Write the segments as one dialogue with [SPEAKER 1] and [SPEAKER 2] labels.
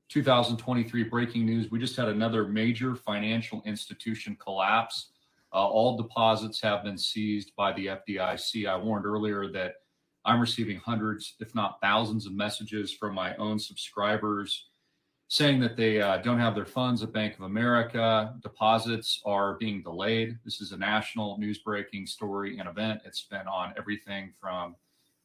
[SPEAKER 1] 2023 breaking news. We just had another major financial institution collapse. All deposits have been seized by the FDIC. I warned earlier that I'm receiving hundreds, if not thousands, of messages from my own subscribers saying that they don't have their funds at Bank of America. Deposits are being delayed. This is a national news breaking story and event. It's been on everything from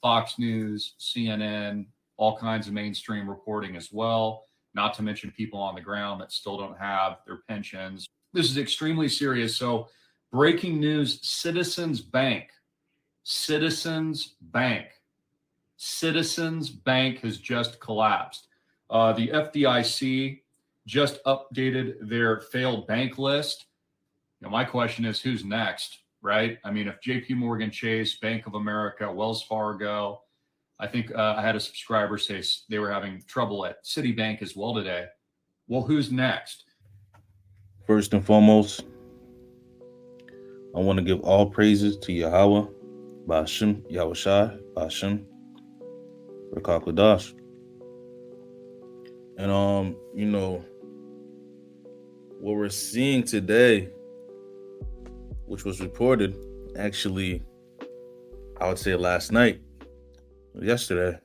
[SPEAKER 1] Fox News, CNN, all kinds of mainstream reporting as well, not to mention people on the ground that still don't have their pensions. This is extremely serious. So, breaking news: Citizens Bank, Citizens Bank, Citizens Bank has just collapsed. The FDIC just updated their failed bank list. My question is, who's next, right? I mean, if JP Morgan Chase, Bank of America, Wells Fargo, I think I had a subscriber say they were having trouble at Citibank as well today. Well, who's next?
[SPEAKER 2] First and foremost, I want to give all praises to Yahweh, Ba'ashem, Yahushai, Ba'ashem, Rakakwadash. And what we're seeing today, which was reported actually, I would say last night, yesterday,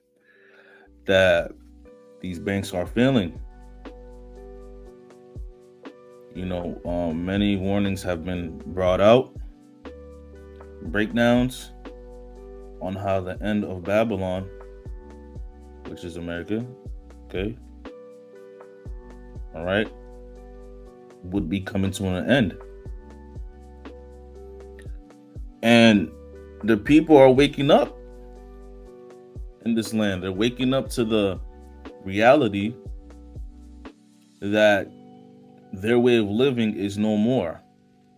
[SPEAKER 2] that these banks are failing. Many warnings have been brought out, breakdowns on how the end of Babylon, which is America, okay, all right, would be coming to an end. And the people are waking up in this land. They're waking up to the reality that their way of living is no more.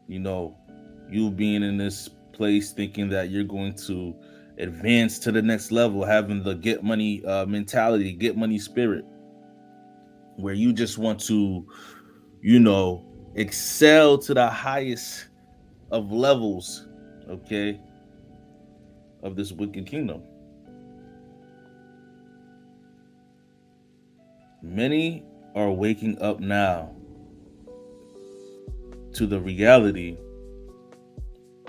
[SPEAKER 2] You being in this place thinking that you're going to advance to the next level, having the get money mentality, get money spirit, where you just want to, excel to the highest of levels, okay, of this wicked kingdom. Many are waking up now to the reality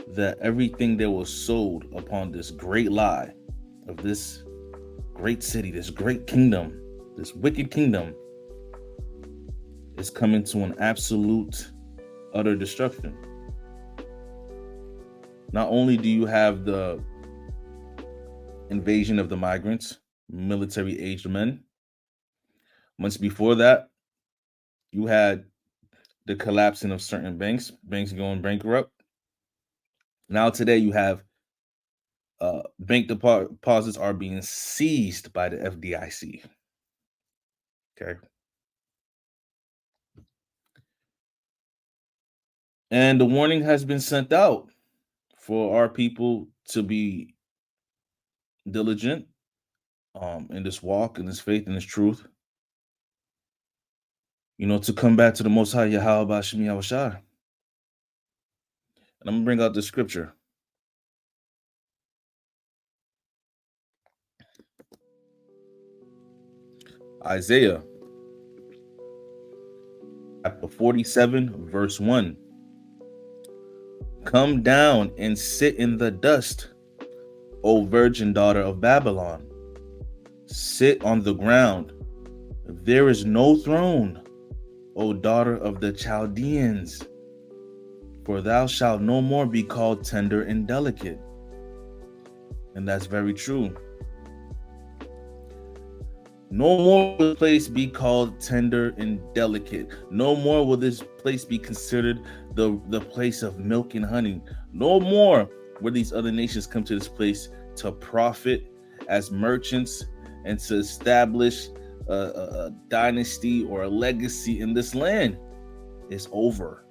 [SPEAKER 2] that everything that was sold upon this great lie of this great city, this great kingdom, this wicked kingdom, is coming to an absolute, utter destruction. Not only do you have the invasion of the migrants, military-aged men, months before that, you had the collapsing of certain banks going bankrupt. Now today you have bank deposits are being seized by the FDIC. Okay. And the warning has been sent out for our people to be diligent in this walk, in this faith, in this truth. To come back to the Most High Yahweh Ba'ashem Yahushai. And I'm going to bring out the scripture. Isaiah chapter 47, verse 1. Come down and sit in the dust, O virgin daughter of Babylon. Sit on the ground. There is no throne, O daughter of the Chaldeans. For thou shalt no more be called tender and delicate. And that's very true. No more will this place be called tender and delicate. No more will this place be considered the place of milk and honey. No more will these other nations come to this place to profit as merchants and to establish a dynasty or a legacy in this land. It's over.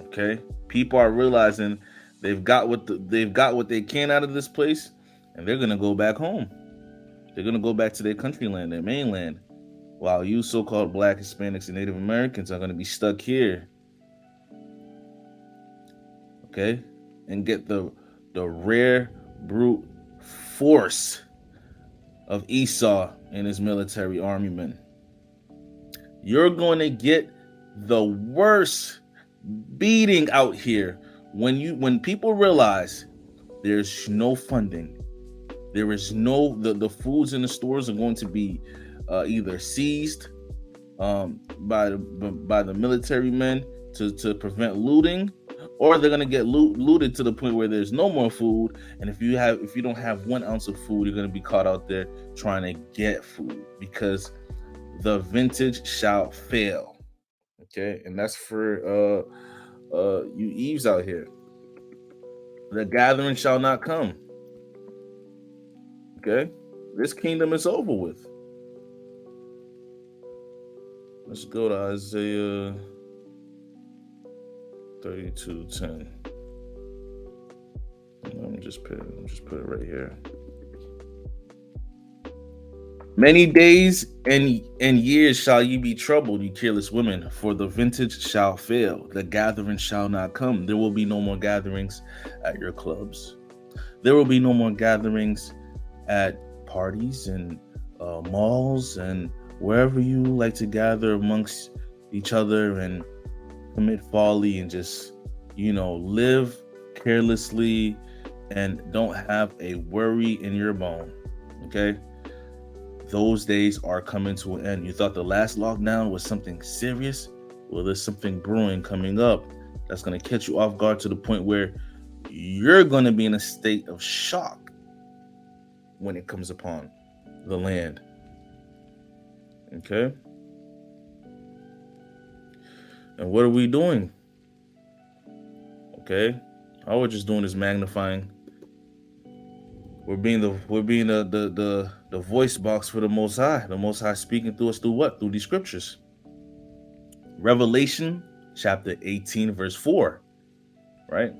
[SPEAKER 2] Okay, people are realizing they've got what they can out of this place, and they're gonna go back home. They're gonna go back to their country land, their mainland, while you so-called Black, Hispanics, and Native Americans are gonna be stuck here. Okay, and get the rare brute force of Esau and his military armament. You're going to get the worst beating out here when people realize there's no funding. There is no the foods in the stores are going to be either seized by the military men to prevent looting, or they're gonna get looted to the point where there's no more food. And if you don't have 1 ounce of food, you're gonna be caught out there trying to get food, because the vintage shall fail. Okay, and that's for you Eves out here. The gathering shall not come. Okay, this kingdom is over with. Let's go to Isaiah 32:10. Let me just put it right here. Many days and years shall ye be troubled, you careless women, for the vintage shall fail, the gathering shall not come. There will be no more gatherings at your clubs. There will be no more gatherings at parties and malls and wherever you like to gather amongst each other and commit folly and just, live carelessly and don't have a worry in your bone. Okay? Those days are coming to an end. You thought the last lockdown was something serious? Well, there's something brewing coming up that's going to catch you off guard to the point where you're going to be in a state of shock when it comes upon the land. Okay? And what are we doing? Okay? All we're just doing is magnifying. We're being the voice box for the Most High. The Most High speaking through us through what? Through these scriptures. Revelation chapter 18 verse 4. Right?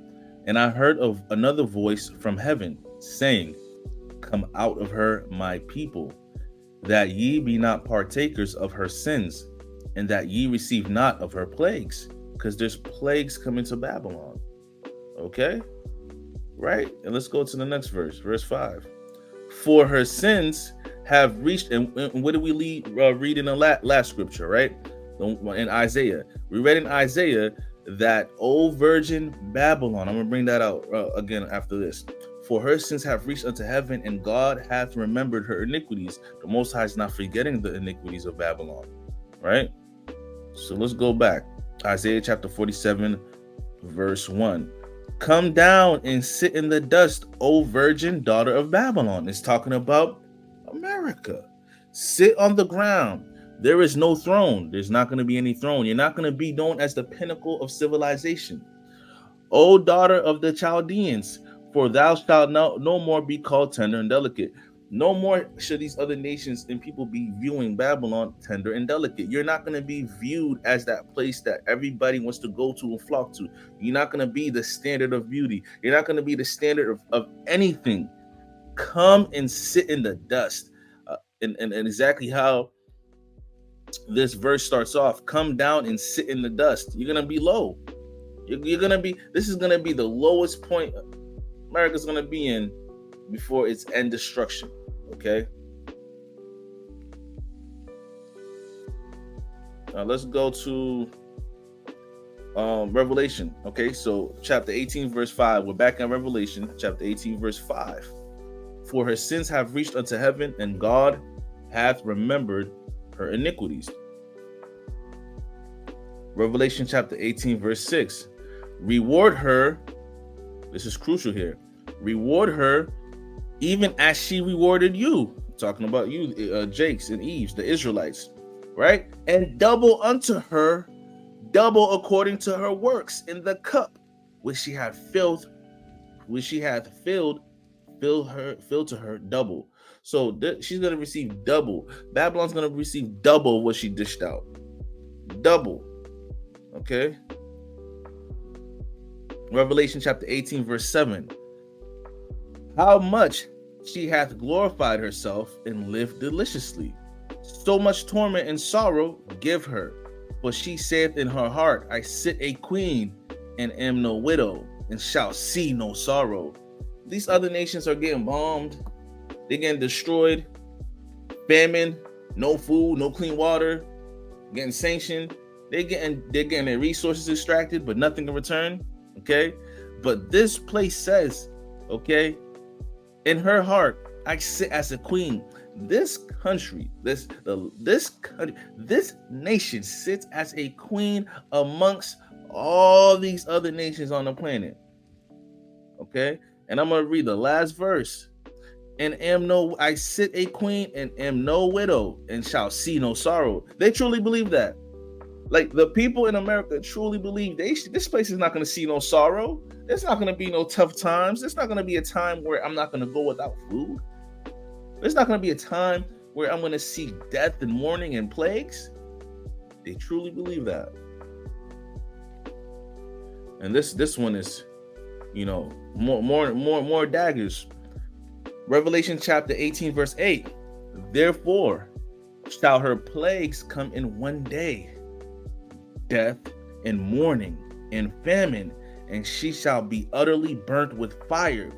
[SPEAKER 2] And I heard of another voice from heaven saying, "Come out of her, my people, that ye be not partakers of her sins, and that ye receive not of her plagues." Because there's plagues coming to Babylon. Okay? Right? And let's go to the next verse, verse 5. For her sins have reached, and what did we read in the last scripture, right? In Isaiah. We read in Isaiah that, O virgin Babylon, I'm going to bring that out again after this. For her sins have reached unto heaven, and God hath remembered her iniquities. The Most High is not forgetting the iniquities of Babylon, right? So let's go back. Isaiah chapter 47, verse 1. Come down and sit in the dust, O virgin daughter of Babylon. It's talking about America. Sit on the ground. There is no throne. There's not going to be any throne. You're not going to be known as the pinnacle of civilization. O daughter of the Chaldeans, for thou shalt no more be called tender and delicate. No more should these other nations and people be viewing Babylon tender and delicate. You're not going to be viewed as that place that everybody wants to go to and flock to. You're not going to be the standard of beauty. You're not going to be the standard of anything. Come and sit in the dust. And exactly how this verse starts off. Come down and sit in the dust. You're going to be low. This is going to be the lowest point America's going to be in before its end destruction. Okay. Now let's go to Revelation. Okay, so chapter 18 verse 5. We're back in Revelation chapter 18 verse 5. For her sins have reached unto heaven, and God hath remembered her iniquities. Revelation chapter 18 verse 6. Reward her. This is crucial here. Reward her even as she rewarded you. Talking about you, Jakes and Eves, the Israelites, right? And double unto her, double according to her works in the cup which she hath filled, filled to her double. So she's going to receive double. Babylon's going to receive double what she dished out. Double. Okay. Revelation chapter 18 verse 7. How much she hath glorified herself and lived deliciously. So much torment and sorrow give her. For she saith in her heart, I sit a queen and am no widow, and shall see no sorrow. These other nations are getting bombed. They're getting destroyed. famine, no food, no clean water, getting sanctioned. They're getting their resources extracted, but nothing in return. Okay, but this place says, okay, in her heart, I sit as a queen. This country, this nation sits as a queen amongst all these other nations on the planet. Okay, and I'm gonna read the last verse. And I sit a queen and am no widow and shall see no sorrow. They truly believe that. Like the people in America truly believe this place is not going to see no sorrow. There's not going to be no tough times. There's not going to be a time where I'm not going to go without food. There's not going to be a time where I'm going to see death and mourning and plagues. They truly believe that. And this one is, more daggers. Revelation chapter 18 verse 8. Therefore shall her plagues come in one day, death and mourning and famine, and she shall be utterly burnt with fire.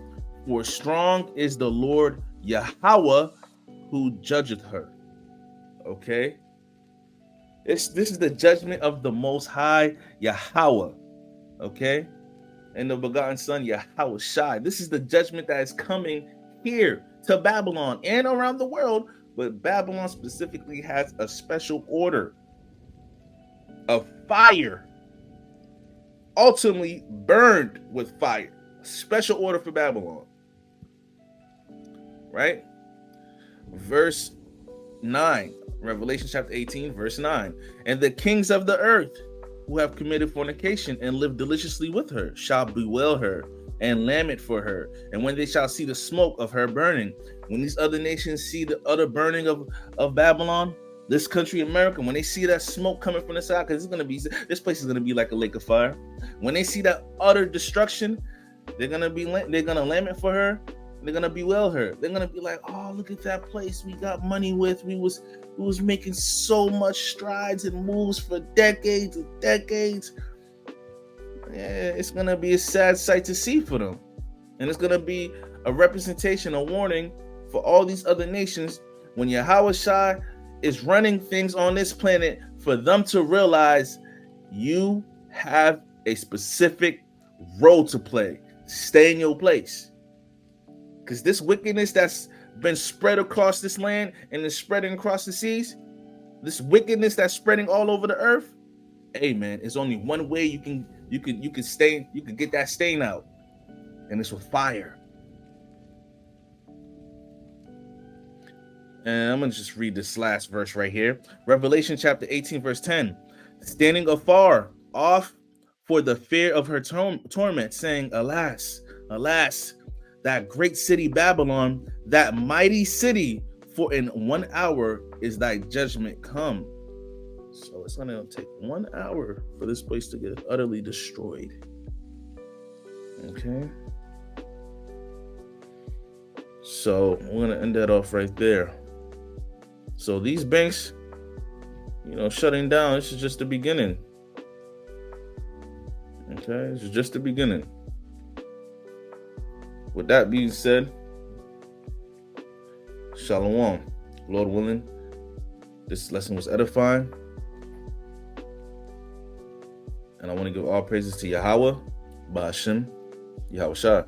[SPEAKER 2] For strong is the Lord Yahweh who judgeth her. Okay? This is the judgment of the Most High Yahweh. Okay? And the begotten Son Yahweh Shai. This is the judgment that is coming here to Babylon and around the world, but Babylon specifically has a special order of fire, ultimately burned with fire. Special order for Babylon. Right? Verse 9, Revelation chapter 18, verse 9. And the kings of the earth who have committed fornication and lived deliciously with her shall bewail her and lament for her. And when they shall see the smoke of her burning, when these other nations see the utter burning of Babylon, this country, America, when they see that smoke coming from the side, because this place is gonna be like a lake of fire. When they see that utter destruction, they're gonna lament for her. They're gonna bewail her. They're gonna be like, "Oh, look at that place we got money with. We was making so much strides and moves for decades and decades." Yeah, it's gonna be a sad sight to see for them, and it's gonna be a representation, a warning for all these other nations when Yahweh Shai is running things on this planet, for them to realize you have a specific role to play. Stay in your place, because this wickedness that's been spread across this land and is spreading across the seas, this wickedness that's spreading all over the earth. Hey man, it's only one way you can get that stain out, and it's with fire. And I'm gonna just read this last verse right here. Revelation chapter 18 verse 10. Standing afar off for the fear of her torment, saying, Alas, alas, that great city Babylon, that mighty city, for in 1 hour is thy judgment come. So it's gonna take 1 hour for this place to get utterly destroyed. Okay. So we're gonna end that off right there. So these banks, shutting down, this is just the beginning. Okay, this is just the beginning. With that being said, Shalom. Lord willing, this lesson was edifying. And I want to give all praises to Yahweh, Ba'ashem, Yahweh Shai.